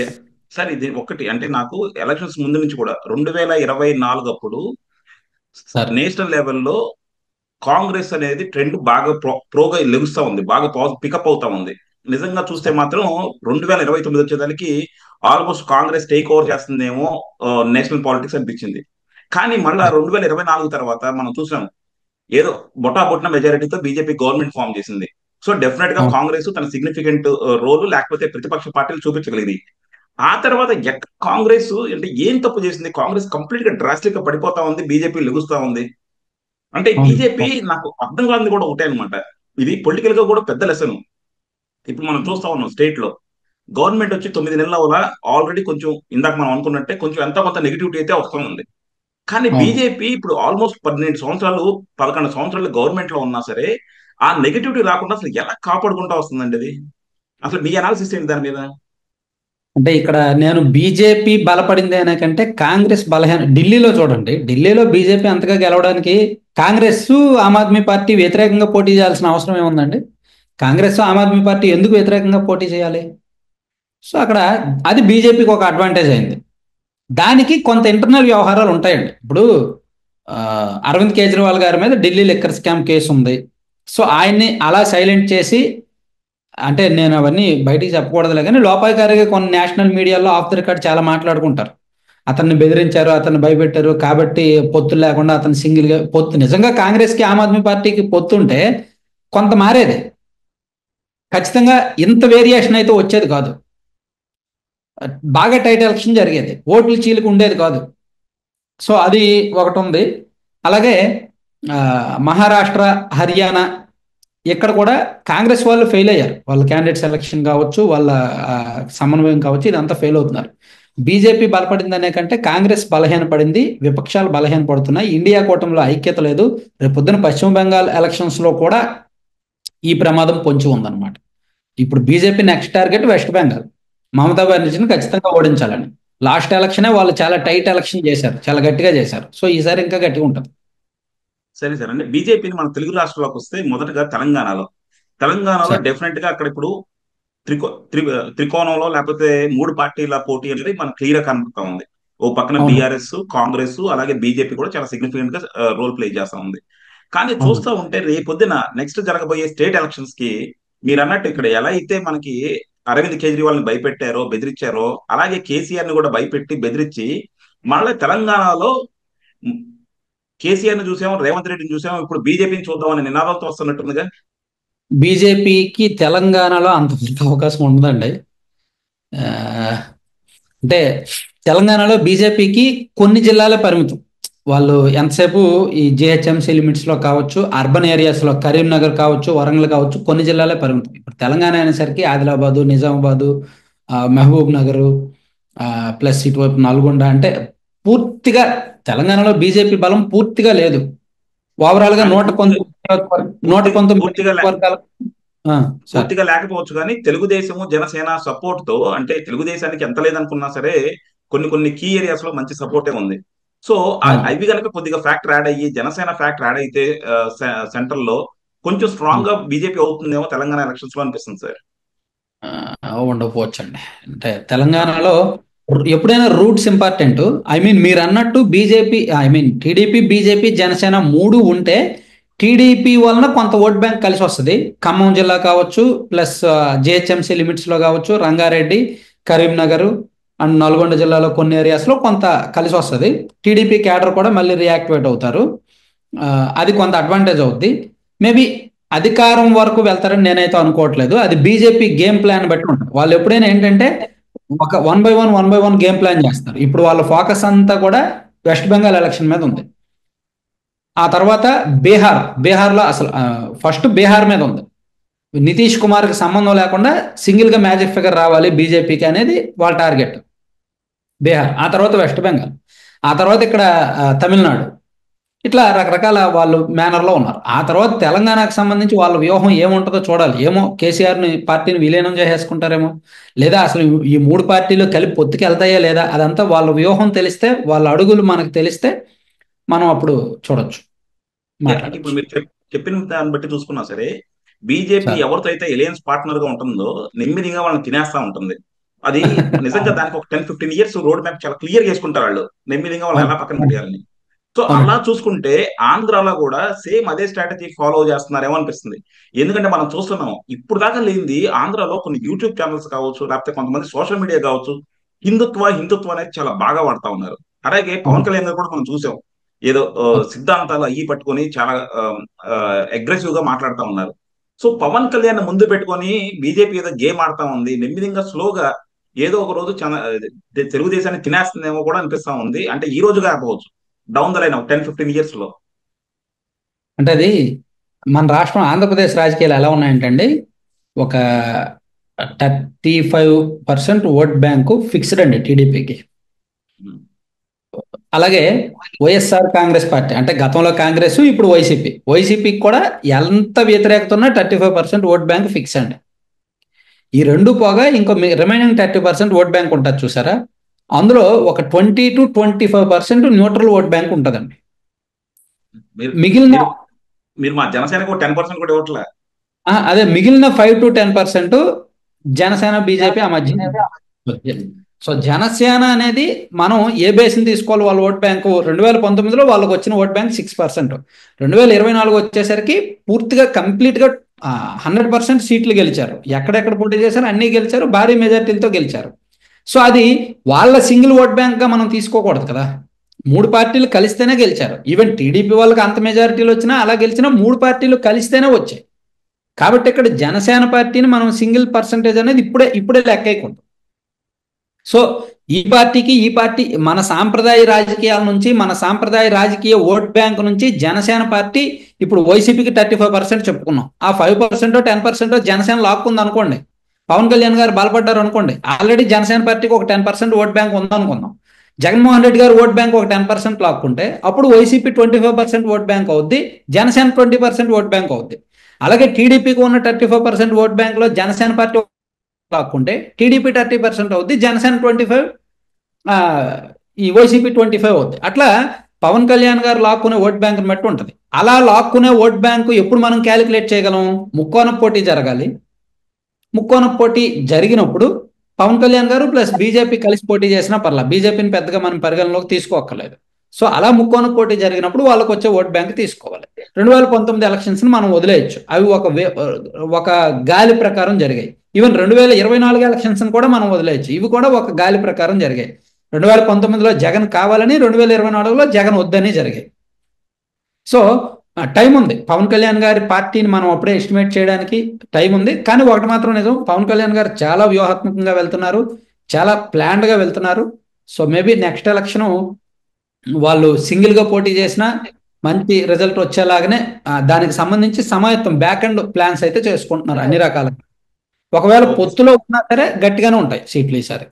ఏ- sir ఇది ఒకటి అంటే నాకు ఎలక్షన్స్ ముందు నుంచి కూడా 2024 అప్పుడు సార్. నేషనల్ లెవెల్లో కాంగ్రెస్ అనేది ట్రెండ్ బాగా ప్రోగా లెగుస్తా ఉంది, బాగా పికప్ అవుతా ఉంది. నిజంగా చూస్తే సార్. మాత్రం 2029 వచ్చేదానికి ఆల్మోస్ట్ కాంగ్రెస్ టేక్ ఓవర్ చేస్తుందేమో నేషనల్ పాలిటిక్స్ అనిపించింది. కానీ మళ్ళా సార్. 2024 తర్వాత మనం చూసాం, ఏదో బొటాబొట్టిన మెజారిటీతో బీజేపీ గవర్నమెంట్ ఫామ్ చేసింది. సో డెఫినెట్ గా అవును. కాంగ్రెస్ తన సిగ్నిఫికెంట్ రోల్ లేకపోతే ప్రతిపక్ష పార్టీలు చూపించగలిగింది. ఆ తర్వాత కాంగ్రెస్ అంటే ఏం తప్పు చేసింది? కాంగ్రెస్ కంప్లీట్ గా డ్రాస్టిక్ గా పడిపోతా ఉంది, బీజేపీ లెగుస్తా ఉంది. అంటే అవును. బీజేపీ నాకు అర్థం కానిది కూడా ఒకటే అనమాట. ఇది పొలిటికల్ గా కూడా పెద్ద లెసన్. ఇప్పుడు మనం చూస్తా ఉన్నాం స్టేట్ లో గవర్నమెంట్ వచ్చి 9 నెలల వల్ల ఆల్రెడీ కొంచెం ఇందాక మనం అనుకున్నట్టే కొంచెం ఎంత కొంత నెగిటివిటీ అయితే వస్తూ ఉంది. కానీ అవును. బీజేపీ ఇప్పుడు ఆల్మోస్ట్ 12 సంవత్సరాలు 11 సంవత్సరాలు గవర్నమెంట్ లో ఉన్నా సరే ఆ నెగిటివిటీ రాకుండా అసలు ఎలా కాపాడుకుంటా వస్తుందండి అది? అసలు మీ అనాలిసిస్ ఏంటి దాని మీద? అంటే ఇక్కడ నేను బీజేపీ బలపడింది అనే కంటే కాంగ్రెస్ బలహీన. ఢిల్లీలో చూడండి, ఢిల్లీలో బీజేపీ అంతగా గెలవడానికి కాంగ్రెస్ ఆమ్ ఆద్మీ పార్టీ వ్యతిరేకంగా పోటీ చేయాల్సిన అవసరం ఏముందండి? కాంగ్రెస్ ఆమ్ ఆద్మీ పార్టీ ఎందుకు వ్యతిరేకంగా పోటీ చేయాలి? సో అక్కడ అది బీజేపీకి ఒక అడ్వాంటేజ్ అయింది. దానికి కొంత ఇంటర్నల్ వ్యవహారాలు ఉంటాయండి. ఇప్పుడు ఆ, అరవింద్ కేజ్రీవాల్ గారి మీద ఢిల్లీ లిక్కర్ స్కామ్ కేసు ఉంది. సో ఆయన్ని అలా సైలెంట్ చేసి, అంటే నేను అవన్నీ బయటికి చెప్పకూడదులే కానీ లోపాయికారిగా కొన్ని నేషనల్ మీడియాలో ఆఫ్ ది రికార్డ్ చాలా మాట్లాడుకుంటారు. అతన్ని బెదిరించారు, అతన్ని భయపెట్టారు కాబట్టి పొత్తు లేకుండా అతను సింగిల్ గా పొత్తు. నిజంగా కాంగ్రెస్ కి ఆమ్ ఆద్మీ పార్టీకి పొత్తు ఉంటే కొంత మారేది. ఖచ్చితంగా ఇంత వేరియేషన్ అయితే వచ్చేది కాదు. బాగా టైట్ ఎలక్షన్ జరిగేది, ఓట్లు చీలిక ఉండేది కాదు. సో అది ఒకటి ఉంది. అలాగే ఆ, మహారాష్ట్ర, హర్యానా ఇక్కడ కూడా కాంగ్రెస్ వాళ్ళు ఫెయిల్ అయ్యారు. వాళ్ళ క్యాండిడేట్ సెలక్షన్ కావచ్చు, వాళ్ళ ఆ, సమన్వయం కావచ్చు, ఇదంతా ఫెయిల్ అవుతున్నారు. బీజేపీ బలపడింది అనే కంటే కాంగ్రెస్ బలహీనపడింది, విపక్షాలు బలహీనపడుతున్నాయి, ఇండియా కూటమిలో ఐక్యత లేదు. రేపు పొద్దున పశ్చిమ బెంగాల్ ఎలక్షన్స్ లో కూడా ఈ ప్రమాదం పొంచి ఉందన్నమాట. ఇప్పుడు BJP next target West Bengal. Mamata బెనర్జీని ఖచ్చితంగా ఓడించాలని. లాస్ట్ ఎలక్షనే వాళ్ళు చాలా టైట్ ఎలక్షన్ చేశారు, చాలా గట్టిగా చేశారు. సో ఈసారి ఇంకా గట్టిగా ఉంటుంది. సరే సార్, అంటే బీజేపీని మన తెలుగు రాష్ట్రాలకు వస్తే మొదటగా తెలంగాణలో సార్. డెఫినెట్ గా అక్కడ ఇప్పుడు త్రికో త్రి త్రికోణంలో లేకపోతే మూడు పార్టీల పోటీ అనేది మనకు క్లియర్ గా కనబడతా ఉంది. ఓ పక్కన అవును. బీఆర్ఎస్, కాంగ్రెస్, అలాగే బీజేపీ కూడా చాలా సిగ్నిఫికెంట్ గా రోల్ ప్లే చేస్తా ఉంది. కానీ అవును. చూస్తా ఉంటే రేపొద్దున నెక్స్ట్ జరగబోయే స్టేట్ ఎలక్షన్స్ కి మీరు అన్నట్టు ఇక్కడ ఎలా అయితే మనకి అరవింద్ కేజ్రీవాల్ ని భయపెట్టారో బెదిరించారో, అలాగే కేసీఆర్ ని కూడా భయపెట్టి బెదిరించి మళ్ళీ తెలంగాణలో కేసీఆర్ ని చూసాము, రేవంత్ రెడ్డిని చూసాము, ఇప్పుడు బీజేపీని చూద్దామని నినాదాలతో వస్తున్నట్టుందిగా. బీజేపీకి తెలంగాణలో అంత పెద్ద అవకాశం ఉండదండి. ఆ, అంటే తెలంగాణలో బీజేపీకి కొన్ని జిల్లాలే పరిమితం. వాళ్ళు ఎంతసేపు ఈ జిహెచ్ఎంసీ లిమిట్స్ లో కావచ్చు, అర్బన్ ఏరియాస్ లో కరీంనగర్ కావచ్చు, వరంగల్ కావచ్చు, కొన్ని జిల్లాలే పరిమితం. ఇప్పుడు తెలంగాణ అనేసరికి ఆదిలాబాదు, నిజామాబాదు, మహబూబ్ నగరు, ప్లస్ ఇటువైపు నల్గొండ, అంటే పూర్తిగా తెలంగాణలో బీజేపీ బలం పూర్తిగా లేదు. ఓవరాల్ గా కానీ నూట పూర్తిగా పంతొమ్మిది నూట పూర్తి పంతొమ్మిది పూర్తిగా నియోజకవర్గాలు. ఆ, సార్. పూర్తిగా లేకపోవచ్చు కానీ తెలుగుదేశము జనసేన సపోర్ట్ తో, అంటే తెలుగుదేశానికి ఎంత లేదనుకున్నా సరే కొన్ని కొన్ని కీ ఏరియాస్ లో మంచి సపోర్టే ఉంది. సో అవును. అవి కనుక కొద్దిగా ఫ్యాక్టర్ యాడ్ అయ్యి జనసేన ఫ్యాక్టర్ యాడ్ అయితే సెంట్రల్ లో కొంచెం స్ట్రాంగ్ గా బీజేపీ అవుతుందేమో తెలంగాణ ఎలక్షన్స్ లో అనిపిస్తుంది సార్. ఉండకపోవచ్చండి. అంటే తెలంగాణలో ఎప్పుడైనా రూట్స్ ఇంపార్టెంట్. ఐ మీన్ మీరు అన్నట్టు BJP, I mean TDP, BJP, Janasena మూడు ఉంటే టీడీపీ వలన కొంత ఓట్ బ్యాంక్ కలిసి వస్తుంది. ఖమ్మం జిల్లా కావచ్చు, ప్లస్ జిహెచ్ఎంసీ లిమిట్స్ లో కావచ్చు, రంగారెడ్డి, కరీంనగర్ అండ్ నల్గొండ జిల్లాలో కొన్ని ఏరియాస్ లో కొంత కలిసి వస్తుంది. టీడీపీ క్యాడర్ కూడా మళ్ళీ రియాక్టివేట్ అవుతారు. ఆ, అది కొంత అడ్వాంటేజ్ అవుద్ది. మేబీ అధికారం వరకు వెళ్తారని నేనైతే అనుకోవట్లేదు. అది బీజేపీ గేమ్ ప్లాన్ బట్టి ఉంటుంది. వాళ్ళు ఎప్పుడైనా ఏంటంటే ఒక one by one game plan చేస్తారు. ఇప్పుడు వాళ్ళ ఫోకస్ అంతా కూడా వెస్ట్ బెంగాల్ ఎలక్షన్ మీద ఉంది. ఆ తర్వాత బీహార్లో అసలు ఫస్ట్ బీహార్ మీద ఉంది. నితీష్ కుమార్కి సంబంధం లేకుండా సింగిల్ గా మ్యాజిక్ ఫిగర్ రావాలి బీజేపీకి అనేది వాళ్ళ టార్గెట్. బీహార్, ఆ తర్వాత వెస్ట్ బెంగాల్, ఆ తర్వాత ఇక్కడ తమిళనాడు. ఇట్లా రకరకాల వాళ్ళు మేనర్లో ఉన్నారు. ఆ తర్వాత తెలంగాణకు సంబంధించి వాళ్ళ వ్యూహం ఏముంటుందో చూడాలి. ఏమో కేసీఆర్ని పార్టీని విలీనం చేసేసుకుంటారేమో, లేదా అసలు ఈ మూడు పార్టీలు కలిపి పొత్తుకి వెళ్తాయా లేదా, అదంతా వాళ్ళ వ్యూహం తెలిస్తే, వాళ్ళ అడుగులు మనకు తెలిస్తే మనం అప్పుడు చూడొచ్చు, అంటే ఇప్పుడు మాట్లాడొచ్చు. మీరు చెప్పిన దాన్ని బట్టి చూసుకున్నా సరే బీజేపీ సార్. ఎవరితో అయితే ఎలియన్స్ పార్ట్నర్ గా ఉంటుందో నెమ్మదిగా వాళ్ళని తినేస్తా ఉంటుంది. అది నిజంగా అవును. దానికి ఒక 10-15 ఇయర్స్ రోడ్ మ్యాప్ చాలా క్లియర్ చేసుకుంటారు వాళ్ళు, నెమ్మదిగా వాళ్ళు అవును. ఎలా పక్కన పెట్టాలని. సో అవును. అలా చూసుకుంటే ఆంధ్రాలో కూడా సేమ్ అదే స్ట్రాటజీ ఫాలో చేస్తున్నారేమో అనిపిస్తుంది. ఎందుకంటే మనం చూస్తున్నాం ఇప్పుడు దాకా లేనిది ఆంధ్రాలో కొన్ని యూట్యూబ్ ఛానల్స్ కావచ్చు, లేకపోతే కొంతమంది సోషల్ మీడియా కావచ్చు, హిందుత్వ హిందుత్వ అనేది చాలా బాగా వాడుతా ఉన్నారు. అలాగే పవన్ అవును. కళ్యాణ్ గారు కూడా మనం చూసాం, ఏదో అవును. సిద్ధాంతాలు అయ్యి పట్టుకొని చాలా అగ్రెసివ్ గా మాట్లాడుతా ఉన్నారు. సో పవన్ కళ్యాణ్ ముందు పెట్టుకొని బీజేపీ ఏదో గేమ్ ఆడుతా ఉంది, నెమ్మదిగా స్లోగా ఏదో ఒక రోజు తెలుగుదేశాన్ని తినేస్తుందేమో కూడా అనిపిస్తా ఉంది. అంటే ఈ రోజుగా ఆపవచ్చు, డౌన్ ద లైన్ 10-15 ఇయర్స్ లో. అంటే అది మన రాష్ట్రం ఆంధ్రప్రదేశ్ రాజకీయాలు ఎలా ఉన్నాయంటండి, ఒక 35% ఓట్ బ్యాంకు ఫిక్స్డ్ అండి టీడీపీకి. ఉమ్, అలాగే వైఎస్ఆర్ కాంగ్రెస్ పార్టీ అంటే గతంలో కాంగ్రెస్ ఇప్పుడు వైసీపీకి కూడా ఎంత వ్యతిరేకత ఉన్నా 35% ఓట్ బ్యాంక్ ఫిక్స్ అండి. ఈ రెండు పోగా ఇంకో రిమైనింగ్ 30% ఓట్ బ్యాంక్ ఉంటుంది చూసారా, అందులో ఒక 20-25% న్యూట్రల్ ఓట్ బ్యాంక్ ఉంటుందండి. మీరు మిగిలిన మీరు మీరు మా జనసేనకు 10% కూడా ఇవ్వట్లే. అదే మిగిలిన 5-10% జనసేన బీజేపీ ఆ మధ్య. సో జనసేన అనేది మనం ఏ బేస్ని తీసుకోవాలి, వాళ్ళ ఓట్ బ్యాంకు 2019లో వాళ్ళకి వచ్చిన ఓట్ బ్యాంక్ 6%, 2024 వచ్చేసరికి పూర్తిగా కంప్లీట్గా 100% సీట్లు గెలిచారు. ఎక్కడెక్కడ పోటీ చేశారు అన్నీ గెలిచారు, భారీ మెజార్టీలతో గెలిచారు. సో అది వాళ్ళ సింగిల్ ఓట్ బ్యాంక్గా మనం తీసుకోకూడదు కదా. మూడు పార్టీలు కలిస్తేనే గెలిచారు. ఈవెన్ టీడీపీ వాళ్ళకి అంత మెజారిటీలు వచ్చినా అలా గెలిచినా మూడు పార్టీలు కలిస్తేనే వచ్చాయి. కాబట్టి ఇక్కడ జనసేన పార్టీని మనం సింగిల్ పర్సంటేజ్ అనేది ఇప్పుడే ఇప్పుడే లెక్కైకూడదు. సో ఈ పార్టీకి ఈ పార్టీ మన సాంప్రదాయ రాజకీయాల నుంచి, మన సాంప్రదాయ రాజకీయ ఓట్ బ్యాంక్ నుంచి జనసేన పార్టీ ఇప్పుడు వైసీపీకి 35% చెప్పుకున్నాం. ఆ 5% 10% జనసేన లాక్కుంది అనుకోండి, పవన్ కళ్యాణ్ గారు బలపడ్డారు అనుకోండి, ఆల్రెడీ జనసేన పార్టీకి ఒక 10% ఓట్ బ్యాంక్ ఉందనుకుందాం. జగన్మోహన్ రెడ్డి గారు ఓట్ బ్యాంక్ ఒక 10% లాక్కుంటే అప్పుడు వైసీపీ 25% ఓట్ బ్యాంక్ అవుద్ది, జనసేన 20% ఓట్ బ్యాంక్ అవుద్ది. అలాగే టీడీపీకి ఉన్న 35% ఓట్ బ్యాంక్ లో జనసేన పార్టీ లాక్కుంటే టీడీపీ 30% అవుద్ది, జనసేన 25, ఈ వైసీపీ 25 అవుద్ది. అట్లా పవన్ కళ్యాణ్ గారు లాక్కునే ఓట్ బ్యాంక్ని బట్టి ఉంటుంది. అలా లాక్కునే ఓట్ బ్యాంకు ఎప్పుడు మనం క్యాలిక్యులేట్ చేయగలం, ముక్కోన పోటీ జరగాలి. ముక్కోన పోటీ జరిగినప్పుడు పవన్ కళ్యాణ్ గారు ప్లస్ బీజేపీ కలిసి పోటీ చేసినా పర్లా, బీజేపీని పెద్దగా మనం పరిగణలోకి తీసుకోక్కర్లేదు. సో అలా ముక్కోన పోటీ జరిగినప్పుడు వాళ్ళకి వచ్చే ఓట్ బ్యాంక్ తీసుకోవాలి. 2019 ఎలక్షన్స్ మనం వదిలేయచ్చు, అవి ఒక గాలి ప్రకారం జరిగాయి. ఈవెన్ 2024 ఎలక్షన్స్ కూడా మనం వదిలేయచ్చు, ఇవి కూడా ఒక గాలి ప్రకారం జరిగాయి. 2019లో జగన్ కావాలని, 2024లో జగన్ వద్దని జరిగాయి. సో టైం ఉంది, పవన్ కళ్యాణ్ గారి పార్టీని మనం అప్పుడే ఎస్టిమేట్ చేయడానికి టైం ఉంది. కానీ ఒకటి మాత్రం నిజం, పవన్ కళ్యాణ్ గారు చాలా వ్యూహాత్మకంగా వెళ్తున్నారు, చాలా ప్లాన్డ్గా వెళ్తున్నారు. సో మేబీ నెక్స్ట్ ఎలక్షన్ వాళ్ళు సింగిల్గా పోటీ చేసినా మంచి రిజల్ట్ వచ్చేలాగానే దానికి సంబంధించి సమాయత్తం బ్యాక్ అండ్ ప్లాన్స్ అయితే చేసుకుంటున్నారు అన్ని రకాలుగా. ఒకవేళ ఓకే. పొత్తులో ఉన్నా సరే గట్టిగానే ఉంటాయి సీట్లు ఈసారి.